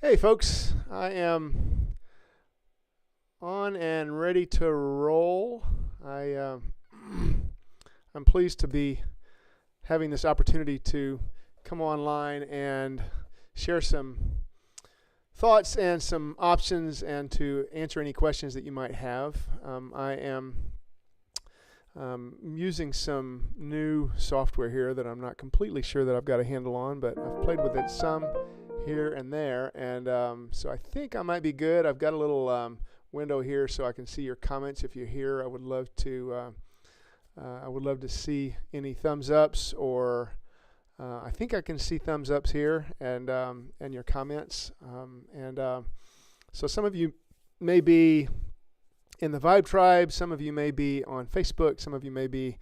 Hey folks, I am on and ready to roll. I I'm pleased to be having this opportunity to come online and share some thoughts and some options and to answer any questions that you might have. I am using some new software here that I'm not completely sure that I've got a handle on, but I've played with it some here and there, and so I think I might be good. I've got a little window here so I can see your comments if you're here. I would love to see any thumbs ups, or I think I can see thumbs ups here, and your comments. So some of you may be in the Vibe Tribe, some of you may be on Facebook, some of you may be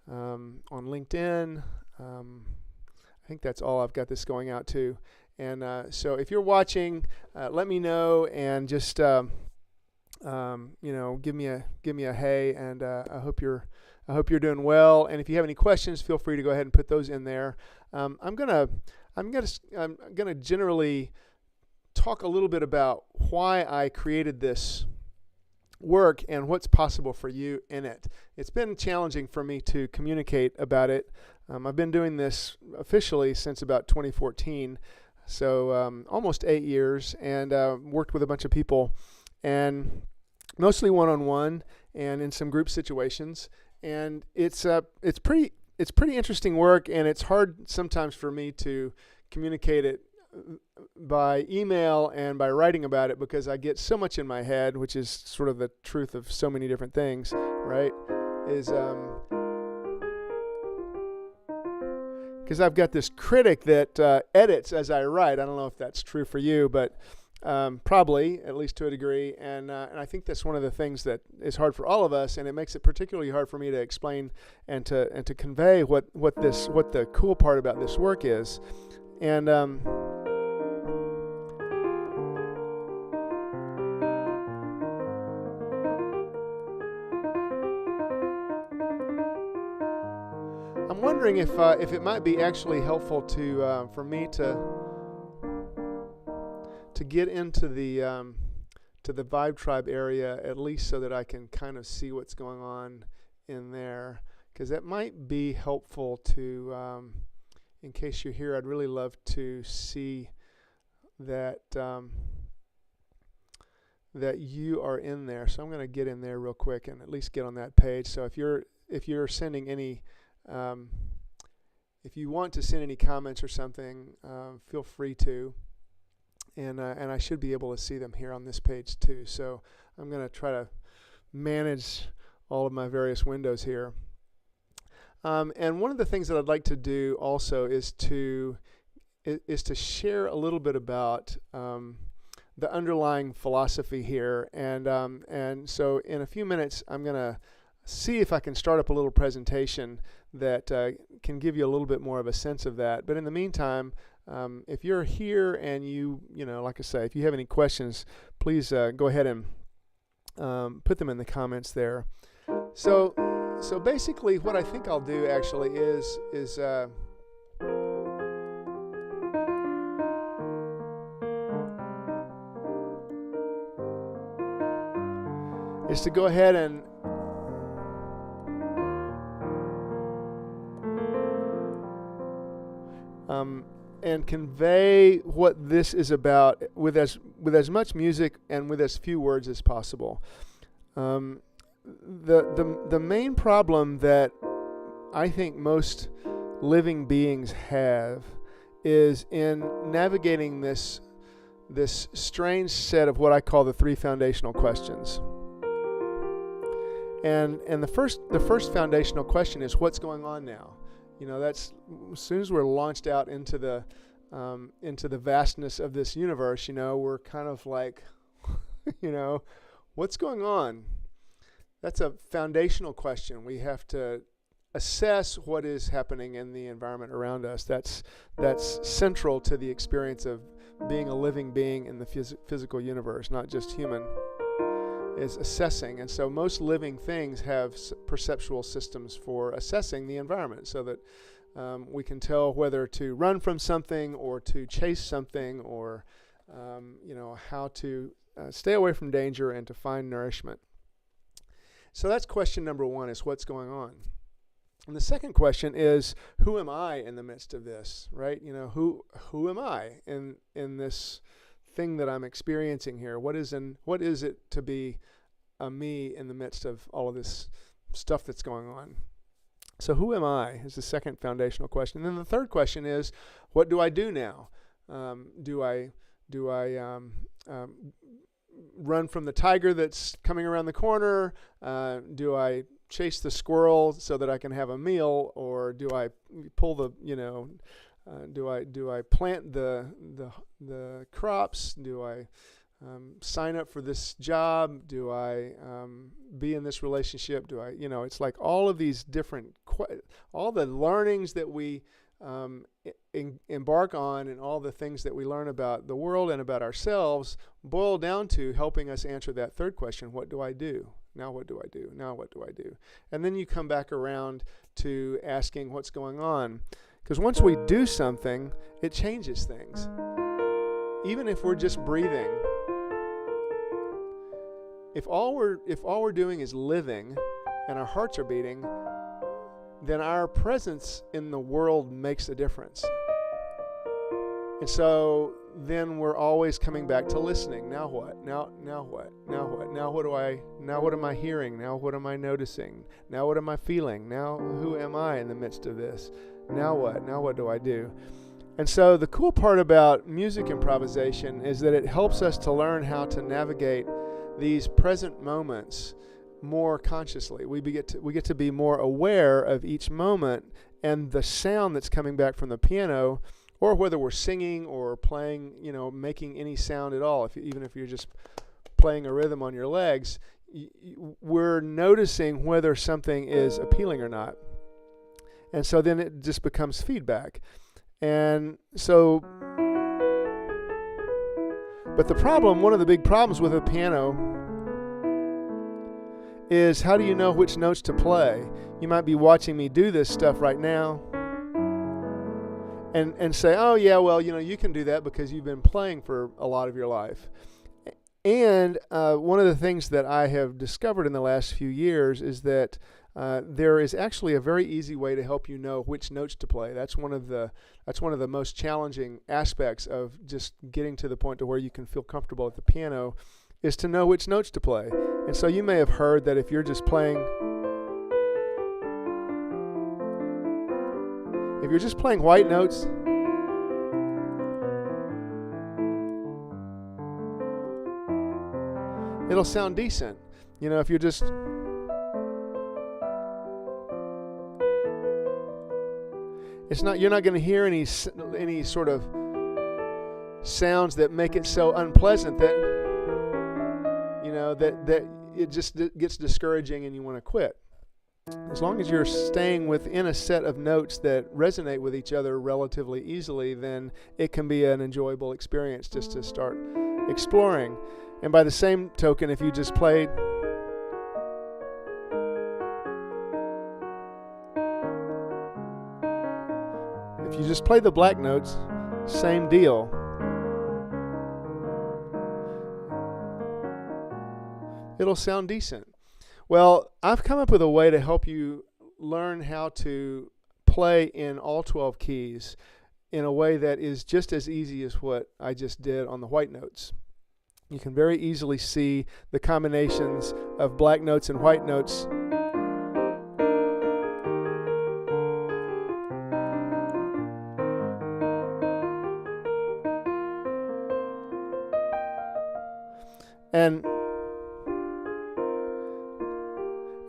on LinkedIn. I think that's all I've got this going out to. And so if you're watching, let me know, and just give me a hey, and I hope you're doing well. And if you have any questions, feel free to go ahead and put those in there. I'm gonna generally talk a little bit about why I created this work and what's possible for you in it. It's been challenging for me to communicate about it. I've been doing this officially since about 2014, so almost 8 years, and worked with a bunch of people, and mostly one-on-one and in some group situations. And it's pretty interesting work, and it's hard sometimes for me to communicate it by email and by writing about it, because I get so much in my head, which is sort of the truth of so many different things, right? Is because I've got this critic that edits as I write. I don't know if that's true for you, but probably, at least to a degree. And I think that's one of the things that is hard for all of us, and it makes it particularly hard for me to explain and to convey what the cool part about this work is. And I'm wondering if it might be actually helpful to for me to get into the Vibe Tribe area, at least so that I can kind of see what's going on in there, because that might be helpful to in case you're here. I'd really love to see that that you are in there. So I'm going to get in there real quick and at least get on that page. So if you're sending any if you want to send any comments or something, feel free to, and I should be able to see them here on this page too. So I'm going to try to manage all of my various windows here. And one of the things that I'd like to do also is to share a little bit about the underlying philosophy here, and so in a few minutes I'm going to see if I can start up a little presentation that can give you a little bit more of a sense of that. But in the meantime, if you're here and like I say, if you have any questions, please go ahead and put them in the comments there. So basically, what I think I'll do actually is to go ahead and convey what this is about with as much music and with as few words as possible. The main problem that I think most living beings have is in navigating this strange set of what I call the three foundational questions. And the first foundational question is, what's going on now? That's as soon as we're launched out into the vastness of this universe, we're kind of like, what's going on? That's a foundational question. We have to assess what is happening in the environment around us. That's central to the experience of being a living being in the physical universe, not just human, is assessing. And so most living things have perceptual systems for assessing the environment, so that we can tell whether to run from something or to chase something, or how to stay away from danger and to find nourishment. So that's question number one, is what's going on. And the second question is, who am I in the midst of this, right? Who am I in this thing that I'm experiencing here? What is it to be a me in the midst of all of this stuff that's going on? So who am I is the second foundational question. And then the third question is, what do I do now? Do I run from the tiger that's coming around the corner? Do I chase the squirrel so that I can have a meal, or do I pull the do I plant the crops? Do I sign up for this job? Do I be in this relationship? Do I it's like all of these different all the learnings that we embark on, and all the things that we learn about the world and about ourselves boil down to helping us answer that third question: what do I do? Now what do I do? Now what do I do? And then you come back around to asking what's going on. Because once we do something, it changes things. Even if we're just breathing, if all we're doing is living and our hearts are beating, then our presence in the world makes a difference. And so then we're always coming back to listening. Now what? Now what? Now what? Now what am I hearing? Now what am I noticing? Now what am I feeling? Now who am I in the midst of this? Now what? Now what do I do? And so the cool part about music improvisation is that it helps us to learn how to navigate these present moments more consciously. We get to be more aware of each moment and the sound that's coming back from the piano, or whether we're singing or playing, making any sound at all. Even if you're just playing a rhythm on your legs, we're noticing whether something is appealing or not. And so then it just becomes feedback. And so, but one of the big problems with a piano is, how do you know which notes to play? You might be watching me do this stuff right now and say, oh yeah, well, you can do that because you've been playing for a lot of your life. And one of the things that I have discovered in the last few years is that there is actually a very easy way to help you know which notes to play. That's one of the most challenging aspects of just getting to the point to where you can feel comfortable at the piano, is to know which notes to play. And so you may have heard that if you're just playing white notes, it'll sound decent. If you're just you're not going to hear any sort of sounds that make it so unpleasant that that it just gets discouraging and you want to quit. As long as you're staying within a set of notes that resonate with each other relatively easily, then it can be an enjoyable experience just to start exploring. And by the same token, if you just played the black notes, same deal. It'll sound decent. Well, I've come up with a way to help you learn how to play in all 12 keys in a way that is just as easy as what I just did on the white notes. You can very easily see the combinations of black notes and white notes.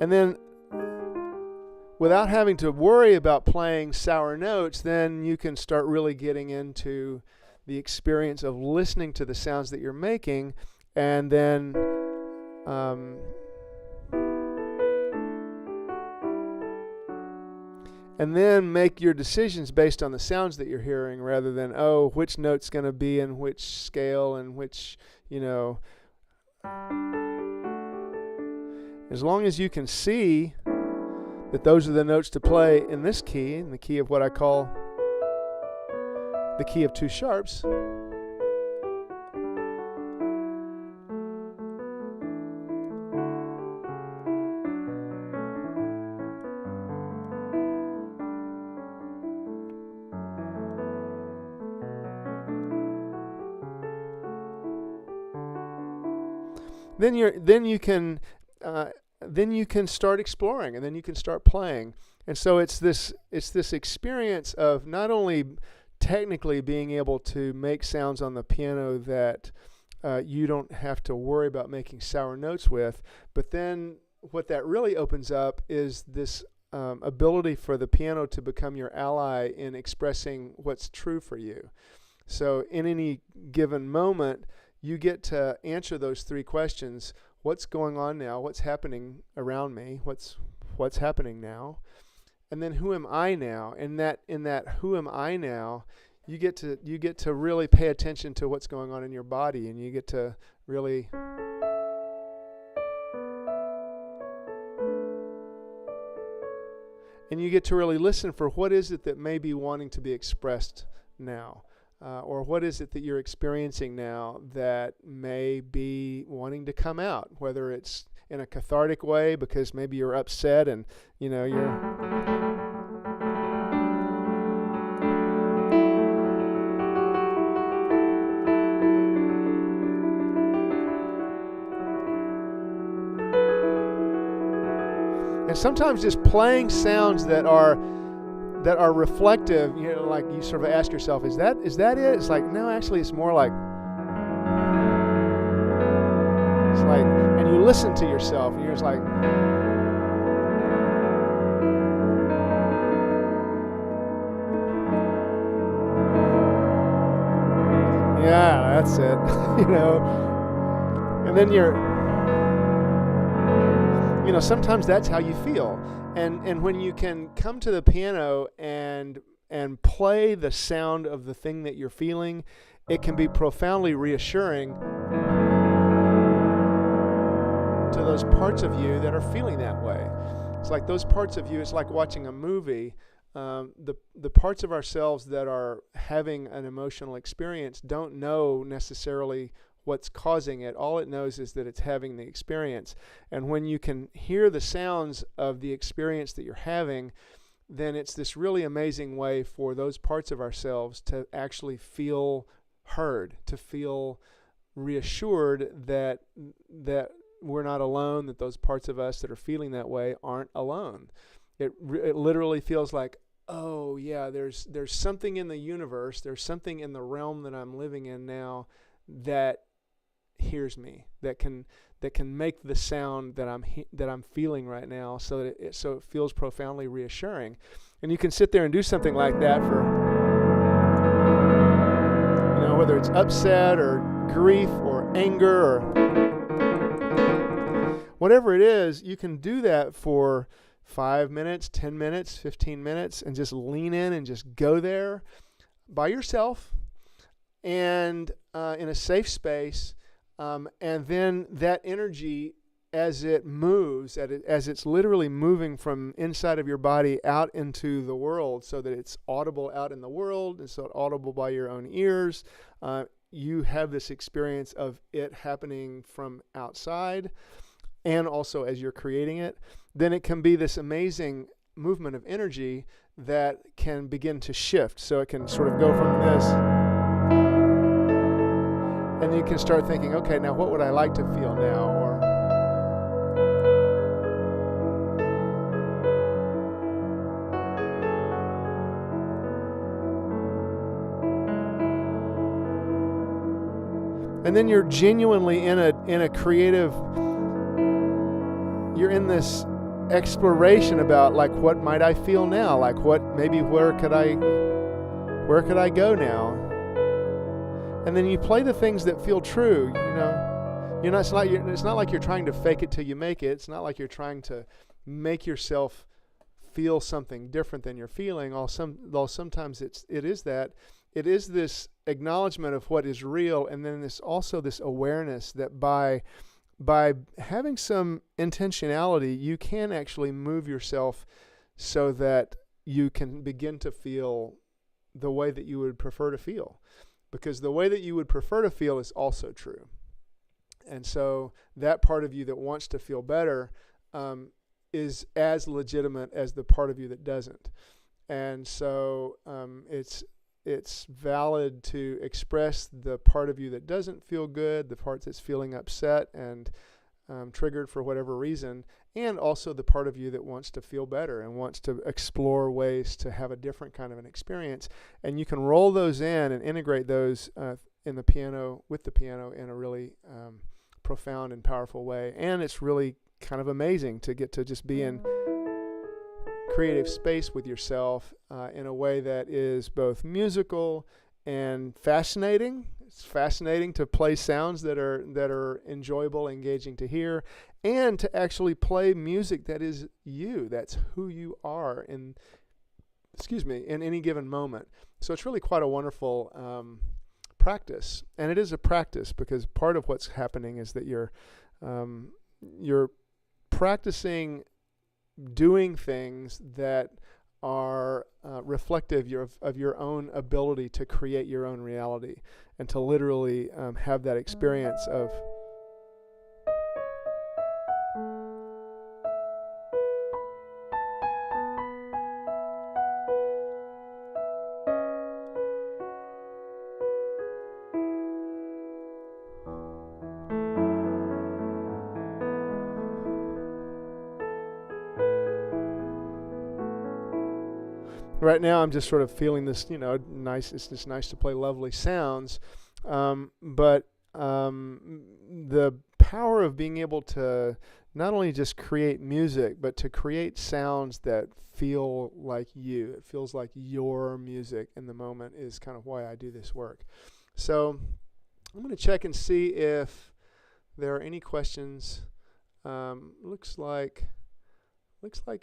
And then, without having to worry about playing sour notes, then you can start really getting into the experience of listening to the sounds that you're making, and then make your decisions based on the sounds that you're hearing, rather than, which note's going to be in which scale and which, as long as you can see that those are the notes to play in this key, in the key of what I call the key of two sharps, then you can start exploring, and then you can start playing. And so it's this experience of not only technically being able to make sounds on the piano that you don't have to worry about making sour notes with, but then what that really opens up is this ability for the piano to become your ally in expressing what's true for you. So in any given moment, you get to answer those three questions. What's going on now? What's happening around me? What's happening now? And then who am I now? And in that who am I now, you get to really pay attention to what's going on in your body, and you get to really listen for what is it that may be wanting to be expressed now. Or what is it that you're experiencing now that may be wanting to come out, whether it's in a cathartic way because maybe you're upset and you're and sometimes just playing sounds that are reflective, like you sort of ask yourself, is that it? It's like, no, actually it's more like, and you listen to yourself and you're just like, yeah, that's it. And then sometimes that's how you feel. And when you can come to the piano and play the sound of the thing that you're feeling, it can be profoundly reassuring to those parts of you that are feeling that way. It's like those parts of you, it's like watching a movie. The parts of ourselves that are having an emotional experience don't know necessarily what's causing it. All it knows is that it's having the experience. And when you can hear the sounds of the experience that you're having, then it's this really amazing way for those parts of ourselves to actually feel heard, to feel reassured that we're not alone, that those parts of us that are feeling that way aren't alone. It literally feels like, oh yeah, there's something in the universe, there's something in the realm that I'm living in now that hears me, that can make the sound that I'm feeling right now, so that it feels profoundly reassuring. And you can sit there and do something like that for whether it's upset or grief or anger or whatever it is. You can do that for 5 minutes, 10 minutes, 15 minutes, and just lean in and just go there by yourself and in a safe space. And then that energy, as it moves, as it's literally moving from inside of your body out into the world, so that it's audible out in the world, and so audible by your own ears, you have this experience of it happening from outside, and also as you're creating it. Then it can be this amazing movement of energy that can begin to shift. So it can sort of go from this, and you can start thinking, okay, now what would I like to feel now? And then you're genuinely in a creative, you're in this exploration about, like, what might I feel now? Like, where could I go now? And then you play the things that feel true. It's not like you're trying to fake it till you make it. It's not like you're trying to make yourself feel something different than you're feeling. Though sometimes it is that. It is this acknowledgement of what is real, and then this awareness that by having some intentionality, you can actually move yourself so that you can begin to feel the way that you would prefer to feel. Because the way that you would prefer to feel is also true. And so that part of you that wants to feel better is as legitimate as the part of you that doesn't. And so it's valid to express the part of you that doesn't feel good, the part that's feeling upset and triggered for whatever reason, and also the part of you that wants to feel better and wants to explore ways to have a different kind of an experience. And you can roll those in and integrate those in the piano, with the piano, in a really profound and powerful way. And it's really kind of amazing to get to just be in creative space with yourself in a way that is both musical and fascinating. It's fascinating to play sounds that are enjoyable, engaging to hear, and to actually play music that is you. That's who you are in any given moment. So it's really quite a wonderful practice, and it is a practice because part of what's happening is that you're practicing doing things that are reflective of your own ability to create your own reality and to literally have that experience of right now. I'm just sort of feeling this, nice. It's just nice to play lovely sounds, but the power of being able to not only just create music, but to create sounds that feel like you. It feels like your music in the moment is kind of why I do this work. So I'm going to check and see if there are any questions. Looks like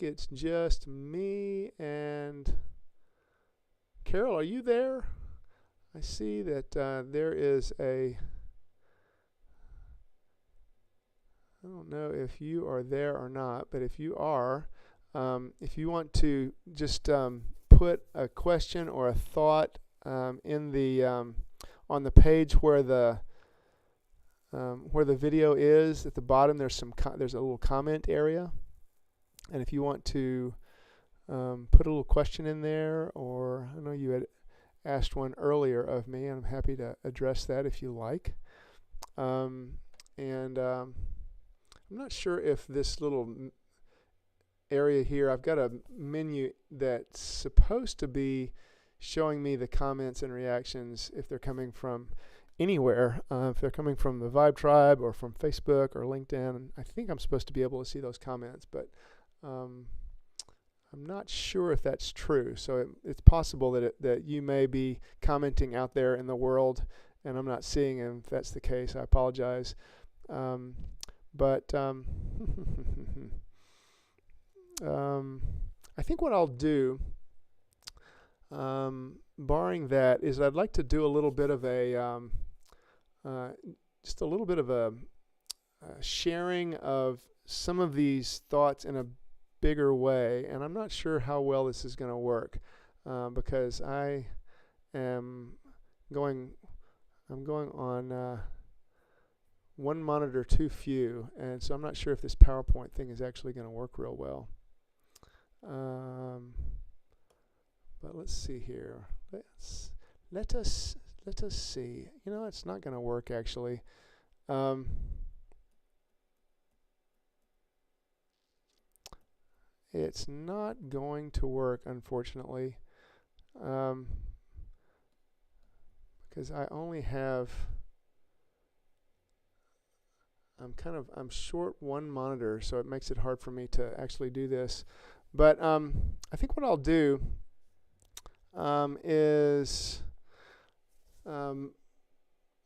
it's just me and Carol. Are you there? I see that there is I don't know if you are there or not, but if you are, if you want to just put a question or a thought in the on the page where the video is at the bottom, there's a little comment area. And if you want to put a little question in there, or I know you had asked one earlier of me, and I'm happy to address that if you like. I'm not sure if this little area here, I've got a menu that's supposed to be showing me the comments and reactions if they're coming from anywhere. If they're coming from the Vibe Tribe or from Facebook or LinkedIn, I think I'm supposed to be able to see those comments, but I'm not sure if that's true. So it's possible that you may be commenting out there in the world and I'm not seeing them. If that's the case, I apologize. But I think what I'll do, barring that, is I'd like to do a little bit of a sharing of some of these thoughts in a bigger way, and I'm not sure how well this is going to work because I'm going on one monitor too few, and so I'm not sure if this PowerPoint thing is actually going to work real well. But let's see here. Let us see. It's not going to work actually. It's not going to work, unfortunately, because I only have. I'm short one monitor, so it makes it hard for me to actually do this. But I think what I'll do is, I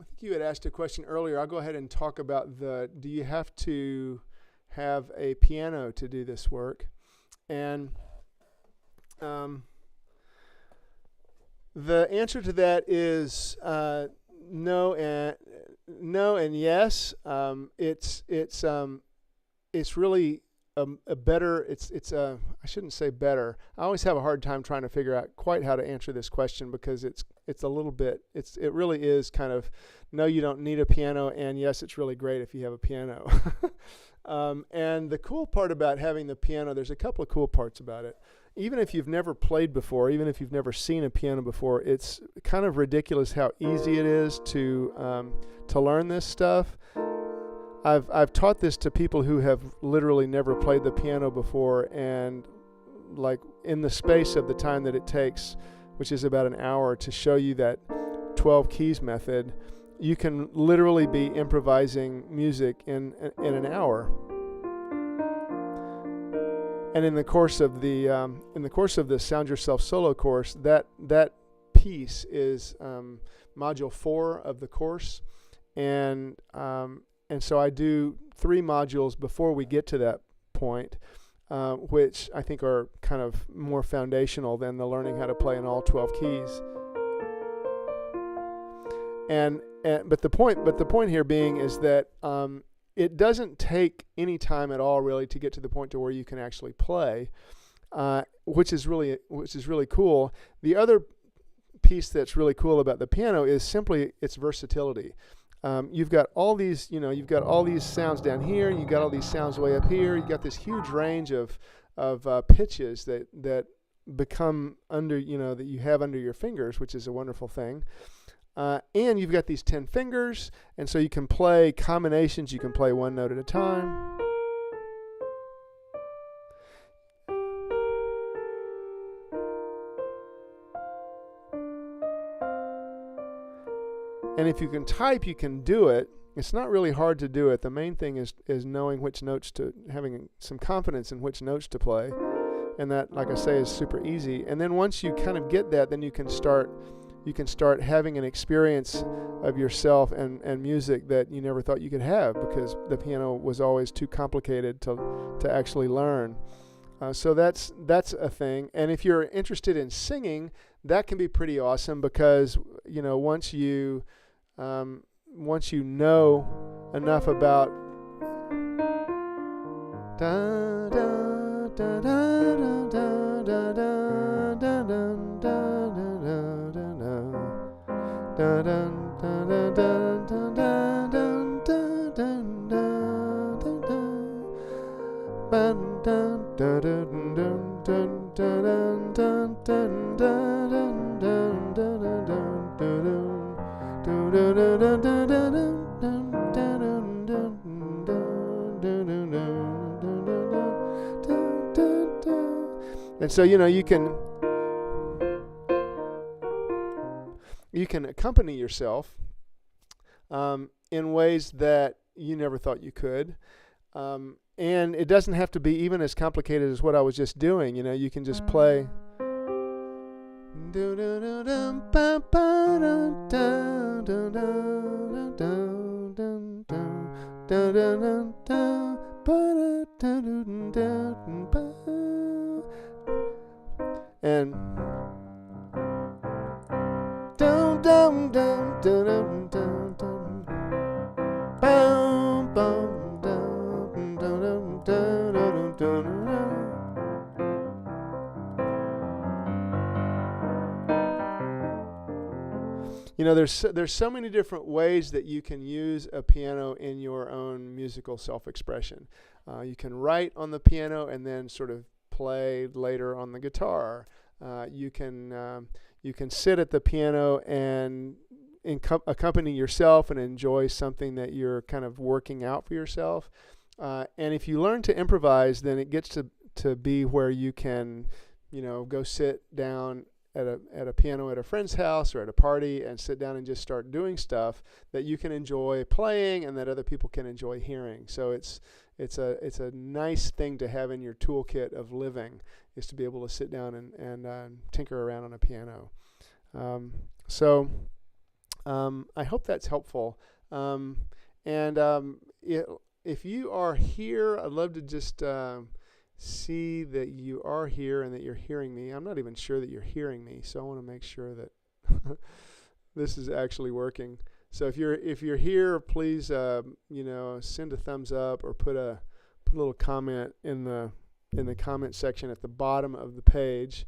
think you had asked a question earlier. I'll go ahead and talk about do you have to have a piano to do this work? And the answer to that is no and yes. It's really a better. I shouldn't say better. I always have a hard time trying to figure out quite how to answer this question because it's a little bit. It really is kind of no. You don't need a piano, and yes, it's really great if you have a piano. And the cool part about having the piano, there's a couple of cool parts about it. even if you've never played before, even if you've never seen a piano before, it's kind of ridiculous how easy it is to learn this stuff. I've taught this to people who have literally never played the piano before, and like in the space of the time that it takes, which is about an hour, to show you that 12 keys method, you can literally be improvising music in an hour. And in the course of the Sound Yourself solo course, that piece is module 4 of the course, and so I do 3 modules before we get to that point, which I think are kind of more foundational than the learning how to play in all 12 keys. But the point here being is that it doesn't take any time at all really to get to the point to where you can actually play, which is really cool. The other piece that's really cool about the piano is simply its versatility. You've got all these, you've got all these sounds down here. You've got all these sounds way up here. You've got this huge range of pitches that become under, that you have under your fingers, which is a wonderful thing. And you've got these 10 fingers, and so you can play combinations. You can play one note at a time. And if you can type, you can do it. It's not really hard to do it. The main thing is knowing which notes having some confidence in which notes to play. And that, like I say, is super easy. And then once you kind of get that, then you can start having an experience of yourself and music that you never thought you could have, because the piano was always too complicated to actually learn. So that's a thing. And if you're interested in singing, that can be pretty awesome, because once you know enough about da da da da da da da da da and so you can accompany yourself in ways that you never thought you could. And it doesn't have to be even as complicated as what I was just doing. You can just play. And there's so many different ways that you can use a piano in your own musical self-expression. You can write on the piano and then sort of play later on the guitar. You can sit at the piano and accompany yourself and enjoy something that you're kind of working out for yourself. And if you learn to improvise, then it gets to be where you can, go sit down at a piano at a friend's house or at a party and sit down and just start doing stuff that you can enjoy playing and that other people can enjoy hearing. So it's a nice thing to have in your toolkit of living, is to be able to sit down and tinker around on a piano. So I hope that's helpful. If you are here, I'd love to just see that you are here and that you're hearing me. I'm not even sure that you're hearing me, so I want to make sure that this is actually working. So if you're here, please send a thumbs up or put a little comment in the comment section at the bottom of the page.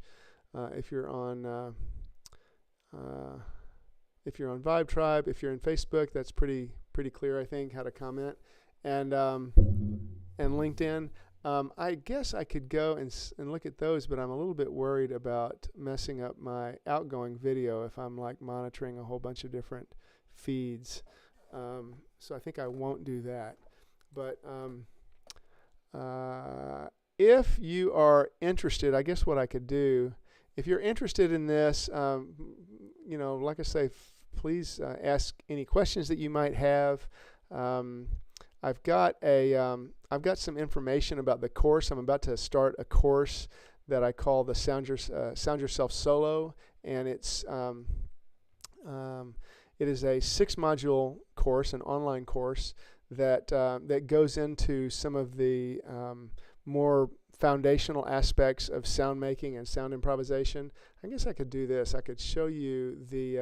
If you're on Vibe Tribe, if you're in Facebook, that's pretty clear, I think, how to comment, and LinkedIn. I guess I could go and look at those, but I'm a little bit worried about messing up my outgoing video if I'm like monitoring a whole bunch of different feeds. So I think I won't do that. But if you are interested, I guess what I could do, if you're interested in this, like I say, please ask any questions that you might have. I've got some information about the course. I'm about to start a course that I call the Sound Yourself Solo, and it is a 6-module course, an online course that goes into some of the more foundational aspects of sound making and sound improvisation. I guess I could do this. I could show you the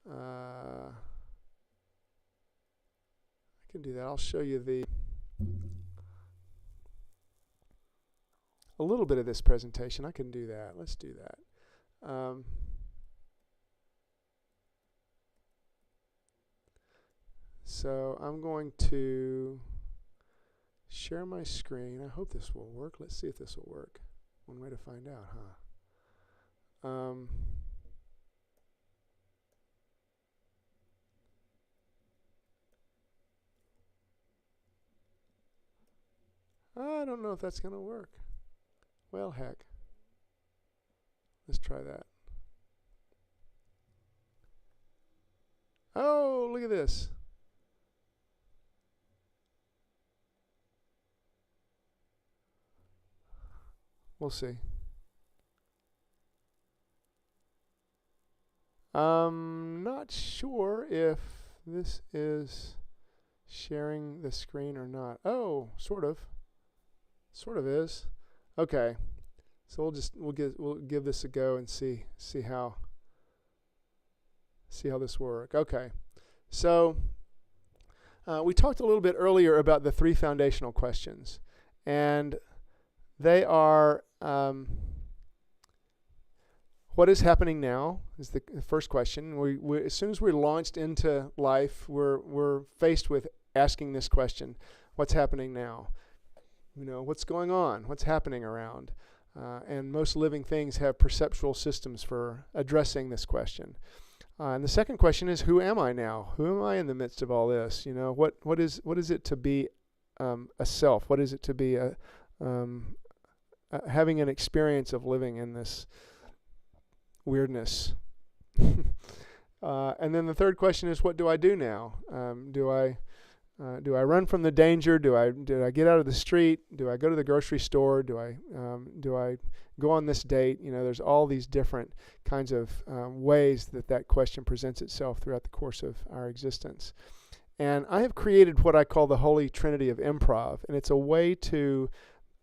I can do that. I'll show you a little bit of this presentation. I can do that. Let's do that. So I'm going to share my screen. I hope this will work. Let's see if this will work. One way to find out, huh? I don't know if that's going to work. Well, heck. Let's try that. Oh, look at this. We'll see. I'm not sure if this is sharing the screen or not. Oh, sort of. Sort of is. Okay. So we'll give this a go and see how this works. Okay. So we talked a little bit earlier about the 3 foundational questions, and they are what is happening now is the first question. We as soon as we're launched into life, we're faced with asking this question: what's happening now? What's going on? What's happening around? And most living things have perceptual systems for addressing this question. And the second question is, who am I now? Who am I in the midst of all this? What is it to be a self? What is it to be having an experience of living in this weirdness? And then the third question is, what do I do now? Do I run from the danger? Do I get out of the street? Do I go to the grocery store? Do I go on this date? There's all these different kinds of ways that question presents itself throughout the course of our existence. And I have created what I call the Holy Trinity of Improv, and it's a way to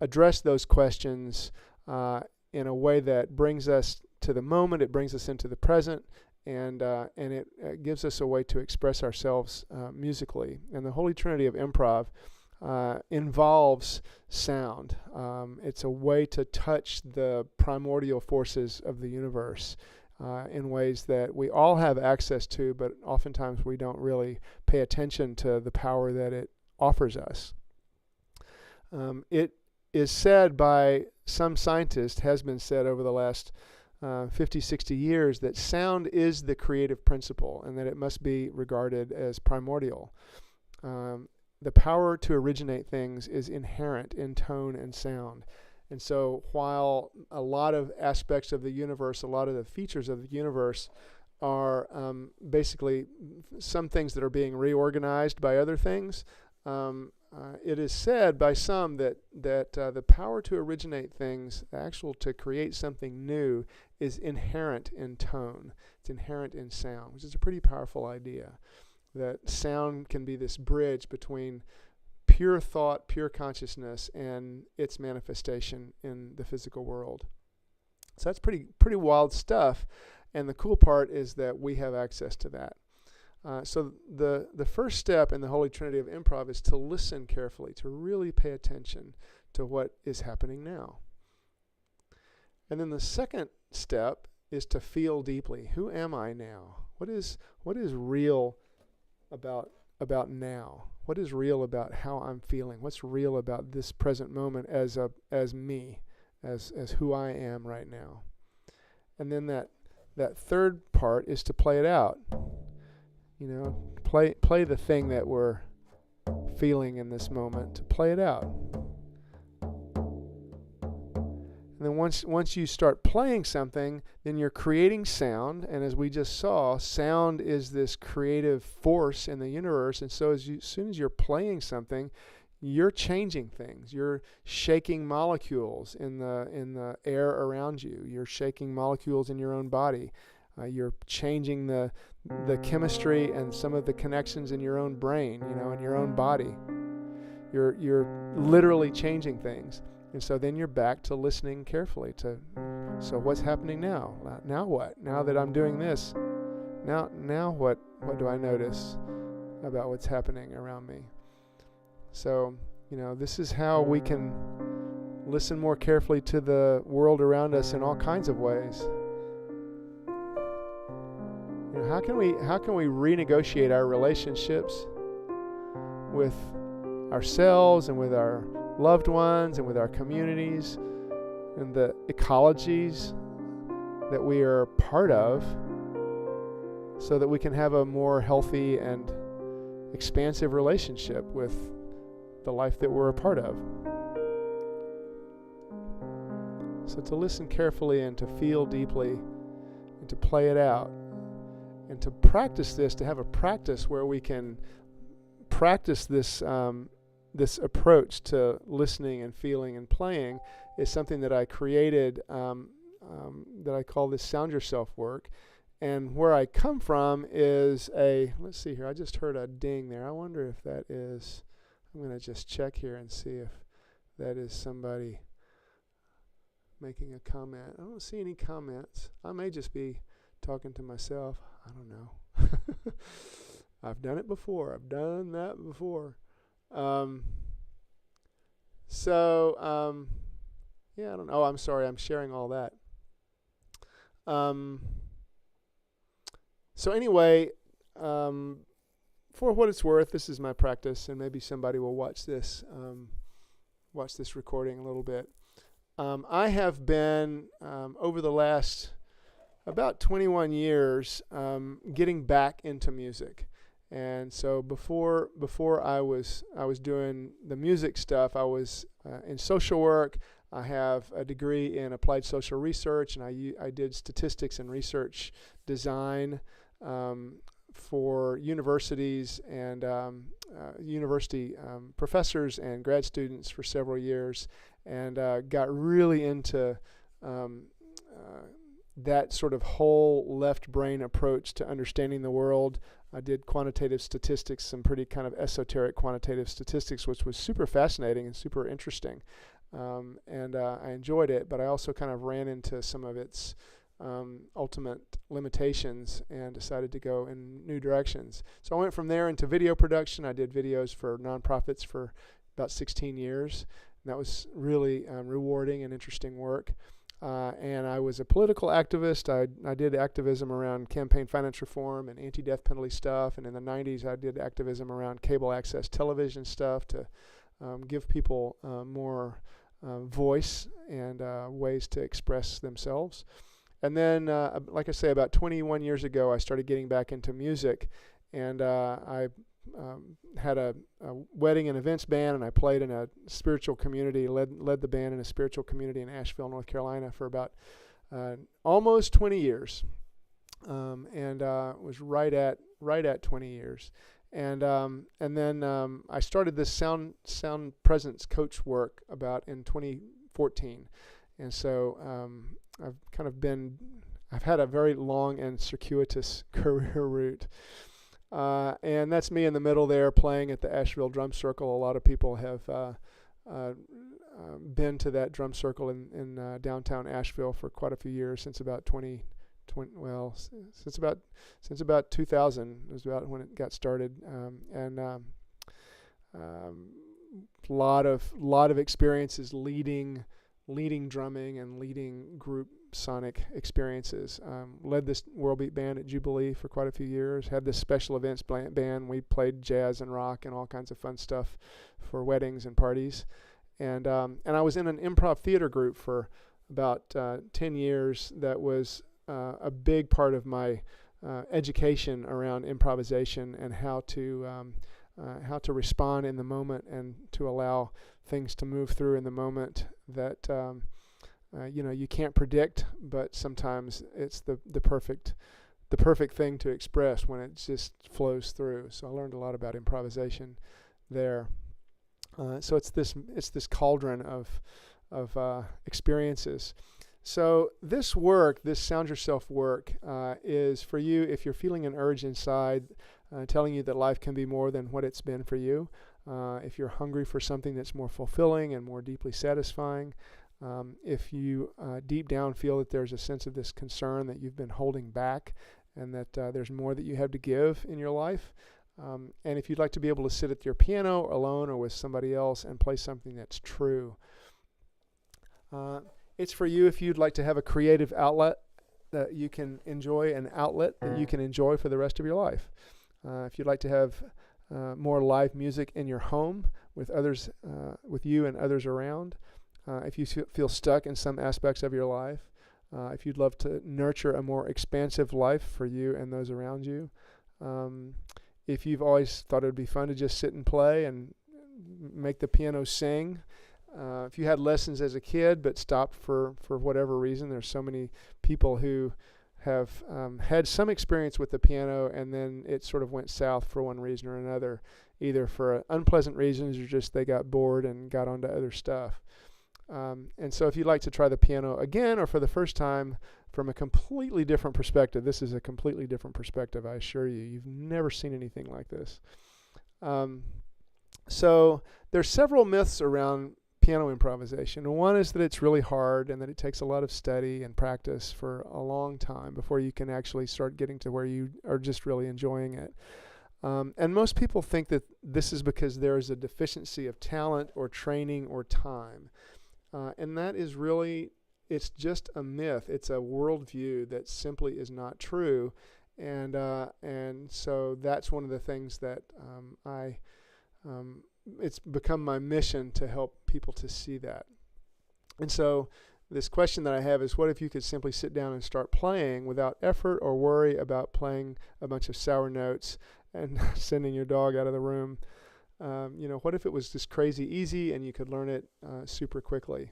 address those questions in a way that brings us to the moment. It brings us into the present. And it gives us a way to express ourselves musically. And the Holy Trinity of Improv involves sound. It's a way to touch the primordial forces of the universe in ways that we all have access to, but oftentimes we don't really pay attention to the power that it offers us. It is said by some scientists, has been said over the last 50, 60 years, that sound is the creative principle and that it must be regarded as primordial. The power to originate things is inherent in tone and sound. And so while a lot of aspects of the universe, a lot of the features of the universe are basically some things that are being reorganized by other things, it is said by some that the power to originate things, to create something new, is inherent in tone. It's inherent in sound, which is a pretty powerful idea. That sound can be this bridge between pure thought, pure consciousness, and its manifestation in the physical world. So that's pretty wild stuff. And the cool part is that we have access to that. So the first step in the Holy Trinity of Improv is to listen carefully, to really pay attention to what is happening now. And then the second step is to feel deeply. Who am I now? What is real about about now? What is real about how I'm feeling? What's real about this present moment as me, as who I am right now? And then that third part is to play it out. You know, play the thing that we're feeling in this moment, to play it out. And then once you start playing something, then you're creating sound. And as we just saw, sound is this creative force in the universe. And so as soon as you're playing something, you're changing things. You're shaking molecules in the air around you. You're shaking molecules in your own body. You're changing the chemistry and some of the connections in your own brain, in your own body. You're literally changing things. And so then you're back to listening carefully so what's happening now? Now what? Now that I'm doing this, now what do I notice about what's happening around me? So, this is how we can listen more carefully to the world around us in all kinds of ways. How can we renegotiate our relationships with ourselves and with our loved ones and with our communities and the ecologies that we are part of, so that we can have a more healthy and expansive relationship with the life that we're a part of? So to listen carefully and to feel deeply and to play it out and to practice this, to have a practice where we can practice this this approach to listening and feeling and playing, is something that I created that I call this Sound Yourself work. And where I come from is let's see here, I just heard a ding there. I wonder if that is, I'm going to just check here and see if that is somebody making a comment. I don't see any comments. I may just be talking to myself. I don't know. I've done it before. I've done that before. Yeah, I don't know. Oh, I'm sorry. I'm sharing all that. So anyway, for what it's worth, this is my practice, and maybe somebody will watch this recording a little bit. I have been, over the last about 21 years, getting back into music. And so before I was doing the music stuff, I was in social work. I have a degree in applied social research, and I did statistics and research design for universities and university professors and grad students for several years, and got really into that sort of whole left brain approach to understanding the world. I did quantitative statistics, some pretty kind of esoteric quantitative statistics, which was super fascinating and super interesting. And I enjoyed it, but I also kind of ran into some of its ultimate limitations and decided to go in new directions. So I went from there into video production. I did videos for nonprofits for about 16 years. And that was really rewarding and interesting work. And I was a political activist. I did activism around campaign finance reform and anti-death penalty stuff. And in the 90s, I did activism around cable access television stuff to give people more voice and ways to express themselves. And then, like I say, about 21 years ago, I started getting back into music. And I had a wedding and events band, and I played in a spiritual community, led the band in a spiritual community in Asheville, North Carolina for about almost 20 years, and was right at 20 years. And then I started this sound presence coach work about in 2014, and so I've had a very long and circuitous career route. And that's me in the middle there playing at the Asheville Drum Circle. A lot of people have been to that drum circle in downtown Asheville for quite a few years, since about since about 2000 was about when it got started. And lot of experiences leading drumming and leading group sonic experiences. Led this World Beat band at Jubilee for quite a few years. Had this special events band. We played jazz and rock and all kinds of fun stuff for weddings and parties. And I was in an improv theater group for about 10 years. That was a big part of my education around improvisation and how to respond in the moment and to allow things to move through in the moment that you can't predict, but sometimes it's the perfect thing to express when it just flows through. So I learned a lot about improvisation there. So it's this cauldron of experiences. So this work, this Sound Yourself work, is for you if you're feeling an urge inside telling you that life can be more than what it's been for you. If you're hungry for something that's more fulfilling and more deeply satisfying. If you deep down feel that there's a sense of this concern that you've been holding back and that there's more that you have to give in your life. And if you'd like to be able to sit at your piano alone or with somebody else and play something that's true. It's for you if you'd like to have a creative outlet that you can enjoy, an outlet that you can enjoy for the rest of your life. If you'd like to have more live music in your home with others, with you and others around. If you feel stuck in some aspects of your life. If you'd love to nurture a more expansive life for you and those around you. If you've always thought it would be fun to just sit and play and make the piano sing. If you had lessons as a kid but stopped for whatever reason, there's so many people who have had some experience with the piano and then it sort of went south for one reason or another, either for unpleasant reasons or just they got bored and got onto other stuff. And so if you'd like to try the piano again or for the first time from a completely different perspective, this is a completely different perspective, I assure you. You've never seen anything like this. So there's several myths around piano improvisation. And one is that it's really hard and that it takes a lot of study and practice for a long time before you can actually start getting to where you are just really enjoying it. And most people think that this is because there is a deficiency of talent or training or time. And that is really, it's just a myth. It's a worldview that simply is not true. And so that's one of the things that it's become my mission to help people to see that. And so this question that I have is, what if you could simply sit down and start playing without effort or worry about playing a bunch of sour notes and sending your dog out of the room? What if it was just crazy easy and you could learn it super quickly?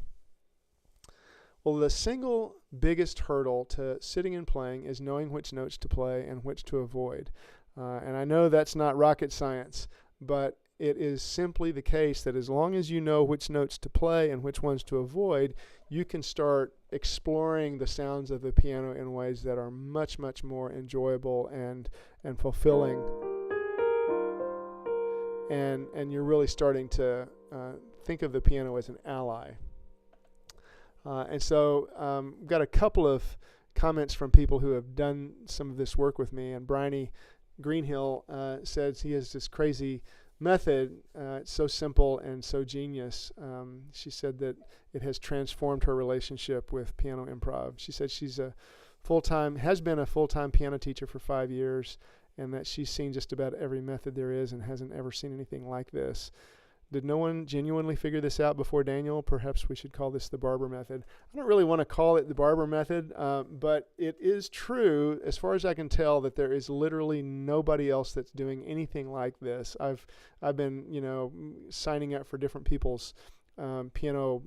Well, the single biggest hurdle to sitting and playing is knowing which notes to play and which to avoid. And I know that's not rocket science, but it is simply the case that as long as you know which notes to play and which ones to avoid, you can start exploring the sounds of the piano in ways that are much, much more enjoyable and fulfilling. And you're really starting to think of the piano as an ally. And so we've got a couple of comments from people who have done some of this work with me. And Bryony Greenhill says he has this crazy method. It's so simple and so genius. She said that it has transformed her relationship with piano improv. She said she's has been a full-time piano teacher for 5 years, and that she's seen just about every method there is and hasn't ever seen anything like this. Did no one genuinely figure this out before Daniel? Perhaps we should call this the Barber method. I don't really want to call it the Barber method, but it is true, as far as I can tell, that there is literally nobody else that's doing anything like this. I've been, signing up for different people's piano,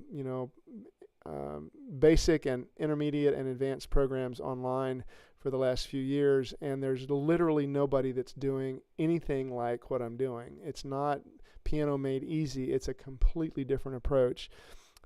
basic and intermediate and advanced programs online for the last few years, and there's literally nobody that's doing anything like what I'm doing. It's not piano made easy. It's a completely different approach.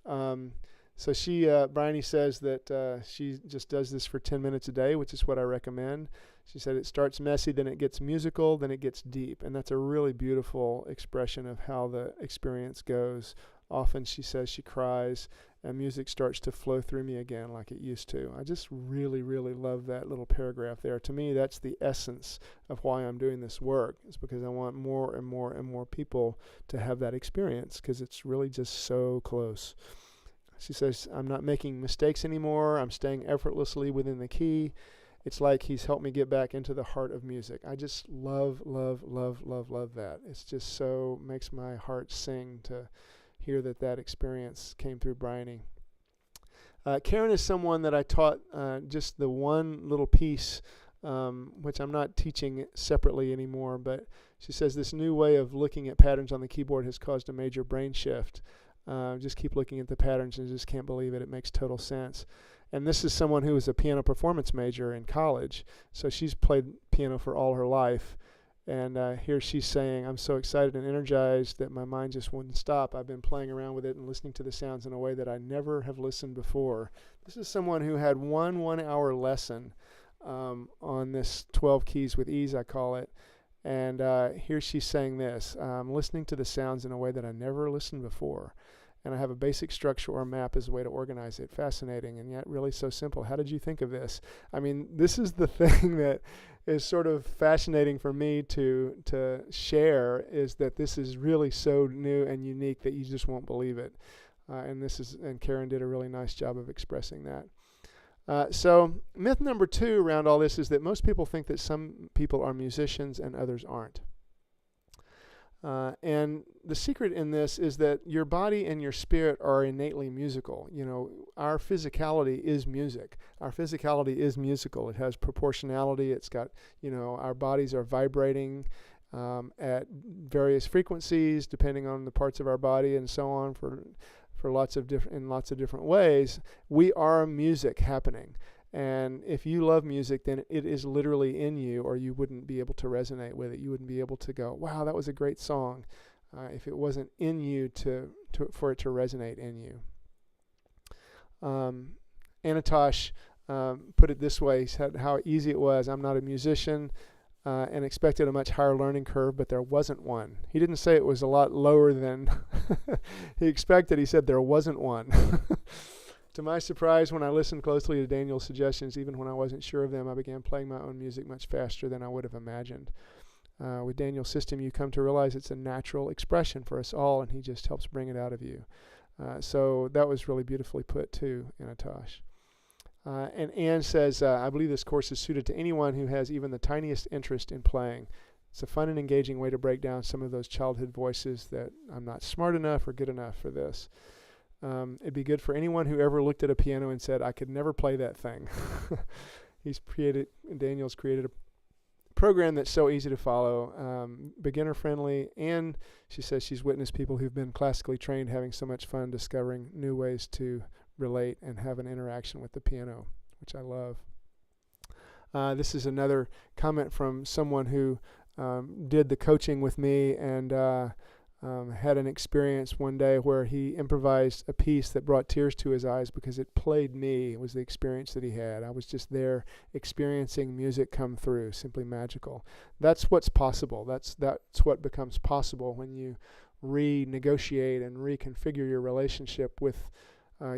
So Bryony says that she just does this for 10 minutes a day, which is what I recommend. She said it starts messy, then it gets musical, then it gets deep. And that's a really beautiful expression of how the experience goes. Often she says she cries and music starts to flow through me again like it used to. I just really, really love that little paragraph there. To me, that's the essence of why I'm doing this work. It's because I want more and more and more people to have that experience, because it's really just so close. She says, I'm not making mistakes anymore. I'm staying effortlessly within the key. It's like he's helped me get back into the heart of music. I just love that. It's just so makes my heart sing to hear that experience came through Bryony. Karen is someone that I taught just the one little piece, which I'm not teaching separately anymore, but she says this new way of looking at patterns on the keyboard has caused a major brain shift. Just keep looking at the patterns and just can't believe it. It makes total sense. And this is someone who was a piano performance major in college, so she's played piano for all her life. And here she's saying, I'm so excited and energized that my mind just wouldn't stop. I've been playing around with it and listening to the sounds in a way that I never have listened before. This is someone who had one 1-hour lesson on this 12 keys with ease, I call it. And here she's saying this, I'm listening to the sounds in a way that I never listened before. And I have a basic structure or map as a way to organize it. Fascinating, and yet really so simple. How did you think of this? I mean, this is the thing that is sort of fascinating for me to share, is that this is really so new and unique that you just won't believe it. And Karen did a really nice job of expressing that. So myth number 2 around all this is that most people think that some people are musicians and others aren't. And the secret in this is that your body and your spirit are innately musical. You know, our physicality is music. Our physicality is musical. It has proportionality. It's got, you know, our bodies are vibrating at various frequencies depending on the parts of our body and so on for lots of different ways. We are music happening. And if you love music, then it is literally in you, or you wouldn't be able to resonate with it. You wouldn't be able to go, wow, that was a great song, if it wasn't in you for it to resonate in you. Anatosh put it this way. He said how easy it was. I'm not a musician and expected a much higher learning curve, but there wasn't one. He didn't say it was a lot lower than he expected. He said there wasn't one. To my surprise, when I listened closely to Daniel's suggestions, even when I wasn't sure of them, I began playing my own music much faster than I would have imagined. With Daniel's system, you come to realize it's a natural expression for us all, and he just helps bring it out of you. So that was really beautifully put too, Anatosh. And Anne says, I believe this course is suited to anyone who has even the tiniest interest in playing. It's a fun and engaging way to break down some of those childhood voices that I'm not smart enough or good enough for this. It'd be good for anyone who ever looked at a piano and said, I could never play that thing. Daniel's created a program that's so easy to follow, beginner friendly, and she says she's witnessed people who've been classically trained having so much fun discovering new ways to relate and have an interaction with the piano, which I love. This is another comment from someone who did the coaching with me and had an experience one day where he improvised a piece that brought tears to his eyes because it played me. It was the experience that he had. I was just there experiencing music come through, simply magical. That's what's possible. That's what becomes possible when you renegotiate and reconfigure your relationship with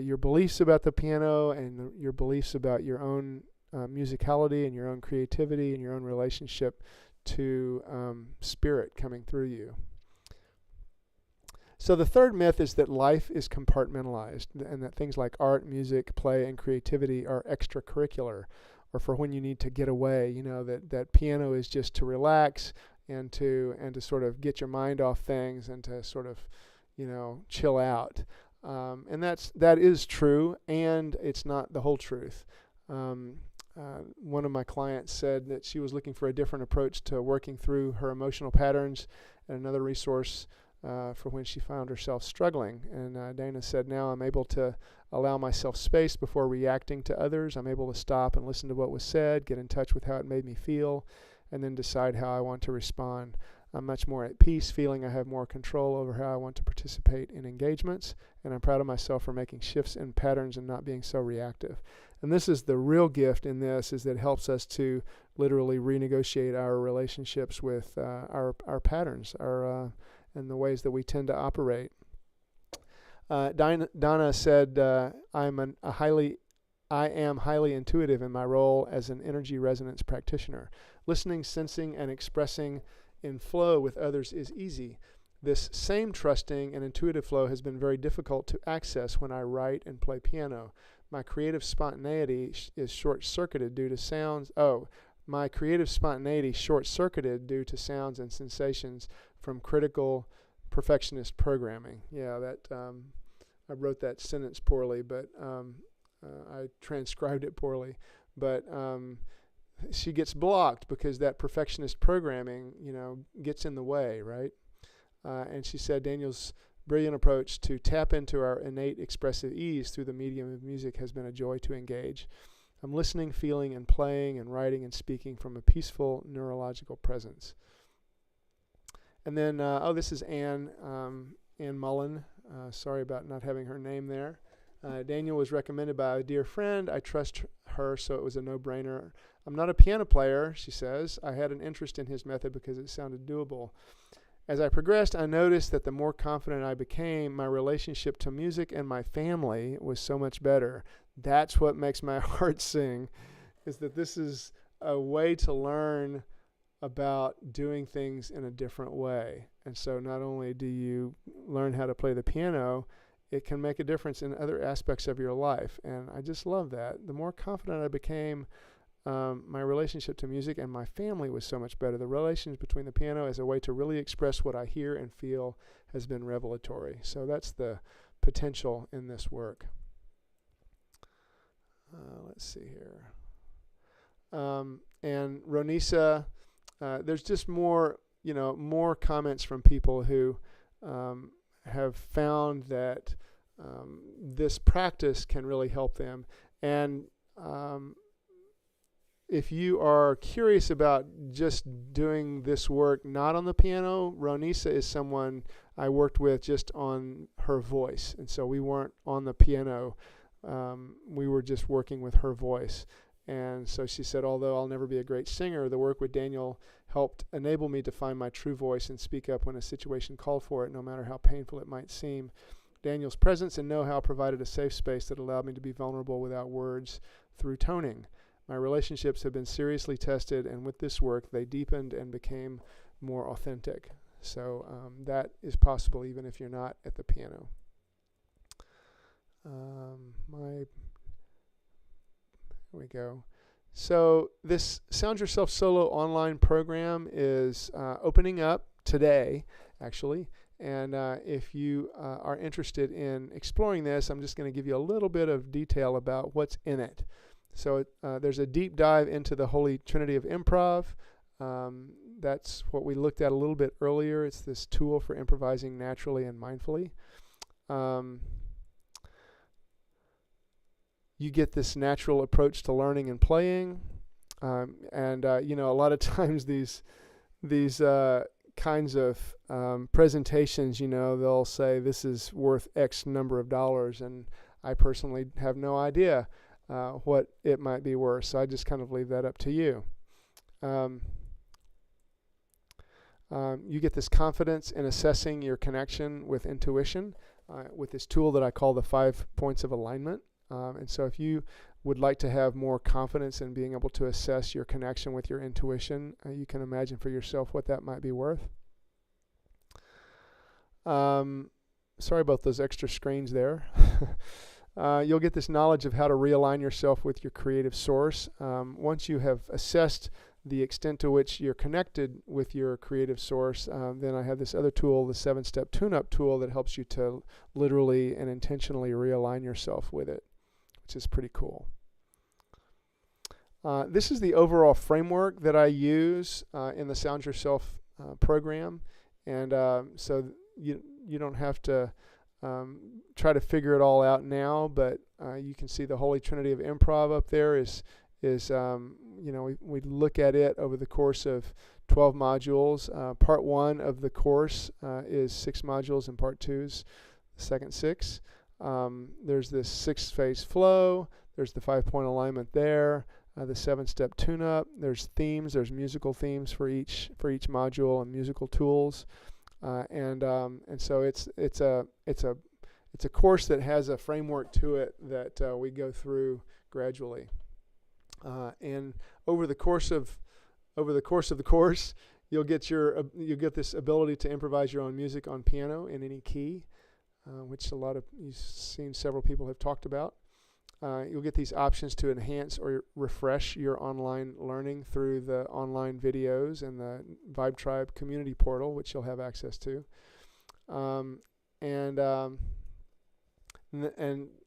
your beliefs about the piano and your beliefs about your own musicality and your own creativity and your own relationship to spirit coming through you. So the third myth is that life is compartmentalized and that things like art, music, play, and creativity are extracurricular, or for when you need to get away. You know, that piano is just to relax and to sort of get your mind off things and to sort of, you know, chill out. And that is true, and it's not the whole truth. One of my clients said that she was looking for a different approach to working through her emotional patterns, and another resource for when she found herself struggling. And Dana said, now I'm able to allow myself space before reacting to others. I'm able to stop and listen to what was said, get in touch with how it made me feel, and then decide how I want to respond. I'm much more at peace, feeling I have more control over how I want to participate in engagements, and I'm proud of myself for making shifts in patterns and not being so reactive. And this is the real gift in this, is that it helps us to literally renegotiate our relationships with our patterns, and the ways that we tend to operate. Donna said, I am highly intuitive in my role as an energy resonance practitioner. Listening, sensing, and expressing in flow with others is easy. This same trusting and intuitive flow has been very difficult to access when I write and play piano. My creative spontaneity is short-circuited due to sounds. My creative spontaneity short-circuited due to sounds and sensations from critical perfectionist programming. Yeah, that I wrote that sentence poorly, but I transcribed it poorly. But she gets blocked because that perfectionist programming, gets in the way, right? And she said Daniel's brilliant approach to tap into our innate expressive ease through the medium of music has been a joy to engage. I'm listening, feeling, and playing, and writing and speaking from a peaceful neurological presence. And then, this is Ann Mullen. Sorry about not having her name there. Daniel was recommended by a dear friend. I trust her, so it was a no-brainer. I'm not a piano player, she says. I had an interest in his method because it sounded doable. As I progressed, I noticed that the more confident I became, my relationship to music and my family was so much better. That's what makes my heart sing, is that this is a way to learn about doing things in a different way. And so not only do you learn how to play the piano, it can make a difference in other aspects of your life. And I just love that. The more confident I became, my relationship to music and my family was so much better. The relations between the piano as a way to really express what I hear and feel has been revelatory. So that's the potential in this work. Let's see here. And Ronisa, there's just more comments from people who have found that this practice can really help them. And if you are curious about just doing this work not on the piano, Ronisa is someone I worked with just on her voice. And so we weren't on the piano. We were just working with her voice. And so she said, although I'll never be a great singer, the work with Daniel helped enable me to find my true voice and speak up when a situation called for it, no matter how painful it might seem. Daniel's presence and know-how provided a safe space that allowed me to be vulnerable without words through toning. My relationships have been seriously tested, and with this work, they deepened and became more authentic. So that is possible even if you're not at the piano. Here we go. So this Sound Yourself Solo online program is opening up today, actually. And if you are interested in exploring this, I'm just going to give you a little bit of detail about what's in it. So there's a deep dive into the Holy Trinity of Improv. That's what we looked at a little bit earlier. It's this tool for improvising naturally and mindfully. You get this natural approach to learning and playing. A lot of times these kinds of presentations, they'll say this is worth X number of dollars, and I personally have no idea what it might be worth. So I just kind of leave that up to you. You get this confidence in assessing your connection with intuition with this tool that I call the 5 points of alignment. And so if you would like to have more confidence in being able to assess your connection with your intuition, you can imagine for yourself what that might be worth. Sorry about those extra screens there. You'll get this knowledge of how to realign yourself with your creative source. Once you have assessed the extent to which you're connected with your creative source, then I have this other tool, the 7-step tune-up tool, that helps you to literally and intentionally realign yourself with it, which is pretty cool. This is the overall framework that I use in the Sound Yourself program. And so you don't have to try to figure it all out now, but you can see the Holy Trinity of Improv up there is we look at it over the course of 12 modules. Part 1 of the course is 6 modules, and part 2 is the second 6. There's this 6-phase flow. There's the 5-point alignment there. The 7-step tune-up. There's themes. There's musical themes for each module and musical tools. And so it's a course that has a framework to it that we go through gradually. And over the course of the course, you'll get this ability to improvise your own music on piano in any key, which you've seen several people have talked about. You'll get these options to enhance or refresh your online learning through the online videos and the Vibe Tribe community portal, which you'll have access to. And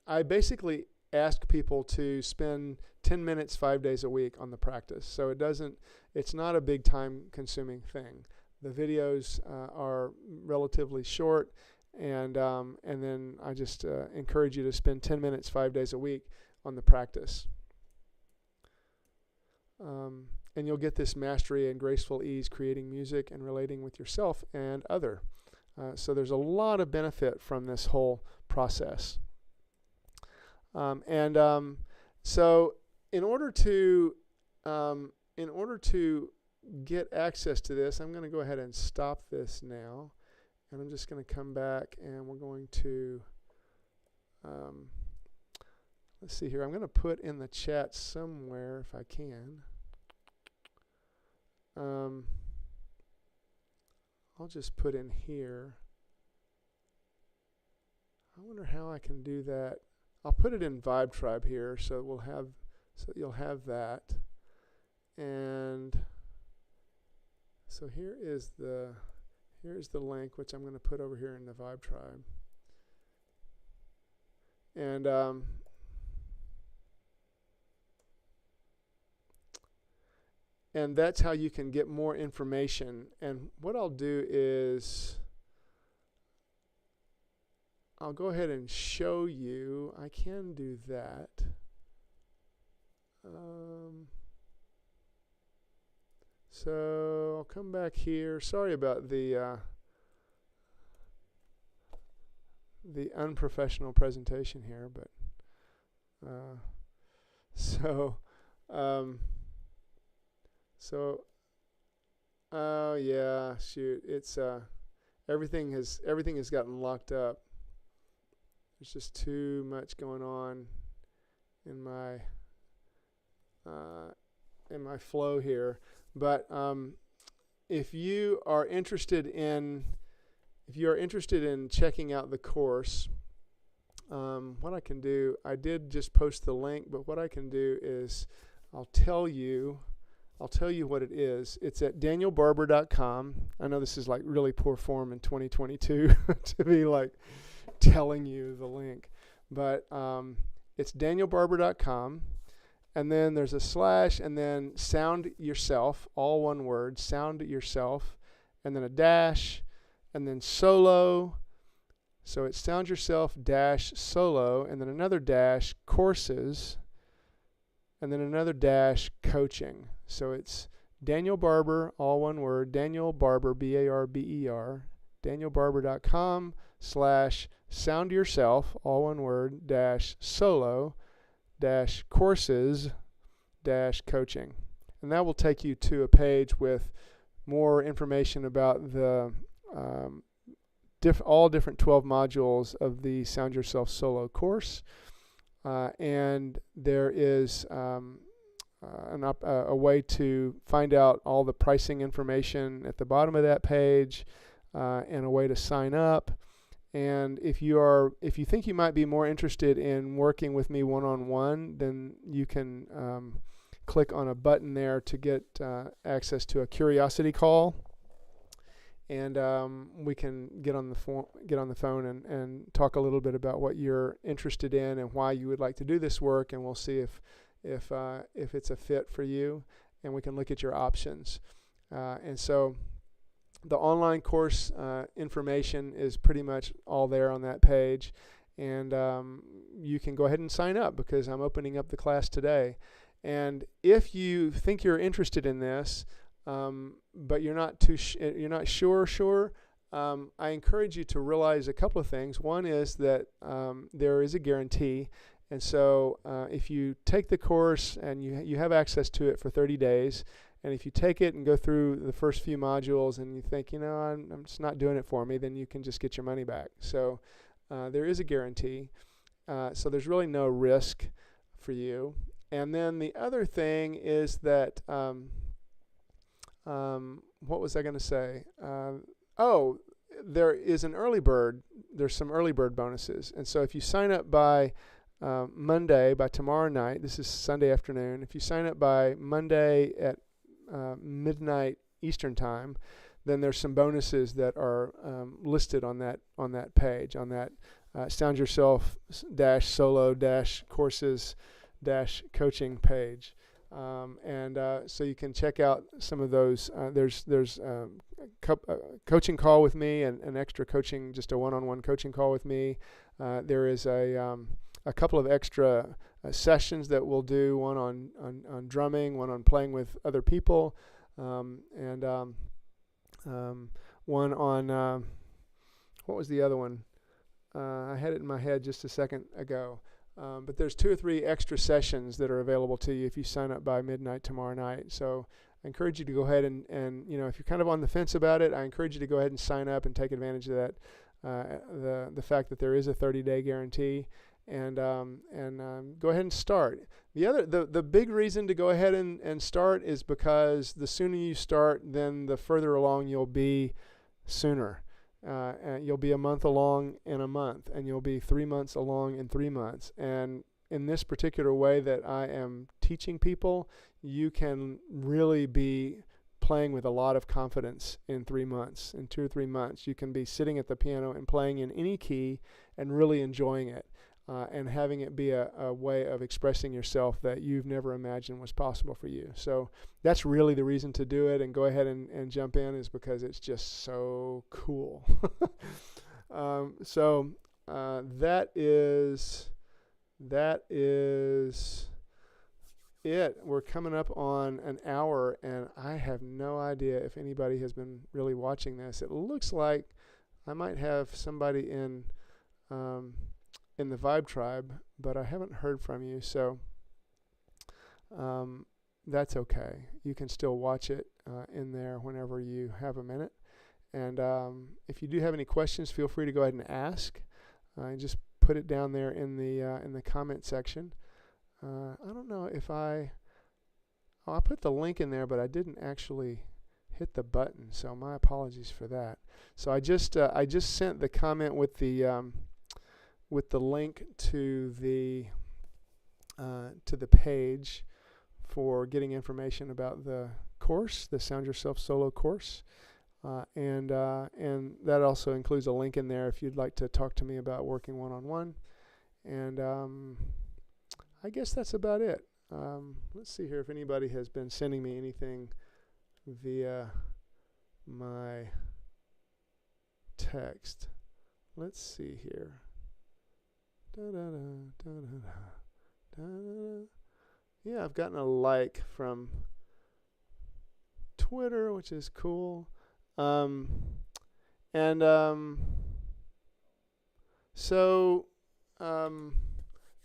I basically ask people to spend 10 minutes 5 days a week on the practice. So it's not a big time-consuming thing. The videos are relatively short. And then I just encourage you to spend 10 minutes 5 days a week on the practice. And you'll get this mastery and graceful ease creating music and relating with yourself and other. So there's a lot of benefit from this whole process. So in order to get access to this, I'm going to go ahead and stop this now. And I'm just going to come back and we're going to, let's see here. I'm going to put in the chat somewhere if I can. I'll just put in here. I wonder how I can do that. I'll put it in Vibe Tribe here so you'll have that. And so here's the link, which I'm going to put over here in the Vibe Tribe. And that's how you can get more information. And what I'll do is I'll go ahead and show you. I can do that. So I'll come back here. Sorry about the unprofessional presentation here, but oh yeah, shoot, it's everything has gotten locked up. There's just too much going on in my flow here. But if you are interested in checking out the course, what I can do, I did just post the link, but what I can do is I'll tell you what it is. It's at danielbarber.com. I know this is like really poor form in 2022 to be like telling you the link, but it's danielbarber.com. And then there's a slash, and then sound yourself, all one word, sound yourself, and then a dash, and then solo. So it's sound yourself dash solo, and then another dash courses, and then another dash coaching. So it's Daniel Barber, all one word, Daniel Barber, B-A-R-B-E-R, danielbarber.com / sound yourself, all one word, dash solo, dash courses dash coaching. And that will take you to a page with more information about the all different 12 modules of the Sound Yourself Solo course. And there is a way to find out all the pricing information at the bottom of that page, and a way to sign up. And if you think you might be more interested in working with me one-on-one, then you can click on a button there to get access to a curiosity call, and we can get on the phone and talk a little bit about what you're interested in and why you would like to do this work, and we'll see if it's a fit for you, and we can look at your options. And so the online course information is pretty much all there on that page, and you can go ahead and sign up because I'm opening up the class today. And if you think you're interested in this, but you're not sure, I encourage you to realize a couple of things. One is that there is a guarantee, and so if you take the course and you have access to it for 30 days. And if you take it and go through the first few modules and you think, I'm just not doing it for me, then you can just get your money back. So there is a guarantee. So there's really no risk for you. And then the other thing is that what was I going to say? Oh, there is an early bird. There's some early bird bonuses. And so if you sign up by Monday, by tomorrow night, this is Sunday afternoon, if you sign up by Monday at midnight Eastern time, then there's some bonuses that are listed on that page, on that Sound Yourself solo courses coaching page. So you can check out some of those. There's a coaching call with me, and an extra coaching, just a one-on-one coaching call with me. There is a couple of extra sessions that we'll do, one on drumming, one on playing with other people, and one on what was the other one? I had it in my head just a second ago. But there's 2 or 3 extra sessions that are available to you if you sign up by midnight tomorrow night. So I encourage you to go ahead and if you're kind of on the fence about it, I encourage you to go ahead and sign up and take advantage of that, the fact that there is a 30-day guarantee, and go ahead and start. The big reason to go ahead and start is because the sooner you start, then the further along you'll be sooner. And you'll be a month along in a month, and you'll be 3 months along in 3 months. And in this particular way that I am teaching people, you can really be playing with a lot of confidence in 3 months. In 2 or 3 months, you can be sitting at the piano and playing in any key and really enjoying it, and having it be a way of expressing yourself that you've never imagined was possible for you. So that's really the reason to do it and go ahead and jump in, is because it's just so cool. That is it. We're coming up on an hour, and I have no idea if anybody has been really watching this. It looks like I might have somebody in the Vibe Tribe, but I haven't heard from you, so that's okay. You can still watch it in there whenever you have a minute. And if you do have any questions, feel free to go ahead and ask. Just put it down there in the comment section. I don't know if I put the link in there, but I didn't actually hit the button, so my apologies for that. So I just sent the comment with the link to the page for getting information about the course, the Sound Yourself Solo course, and that also includes a link in there if you'd like to talk to me about working one-on-one. And I guess that's about it. Let's see here if anybody has been sending me anything via my text. Let's see here. Yeah, I've gotten a like from Twitter, which is cool.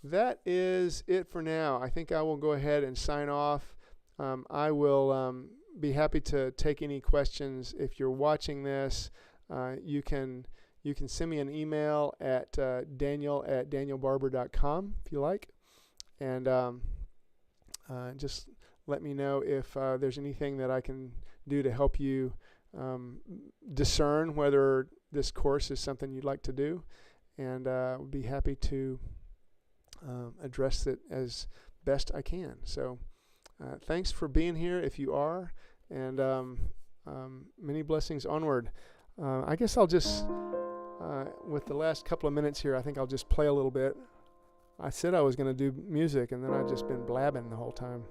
That is it for now. I think I will go ahead and sign off. I will be happy to take any questions. If you're watching this, you can send me an email at daniel@danielbarber.com if you like, and just let me know if there's anything that I can do to help you discern whether this course is something you'd like to do, and I'll be happy to address it as best I can. So thanks for being here if you are, and many blessings onward. I guess I'll just, with the last couple of minutes here, I think I'll just play a little bit. I said I was going to do music, and then I've just been blabbing the whole time.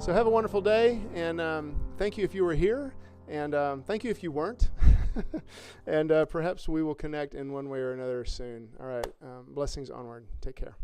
So have a wonderful day, and thank you if you were here, and thank you if you weren't. And perhaps we will connect in one way or another soon. All right, blessings onward. Take care.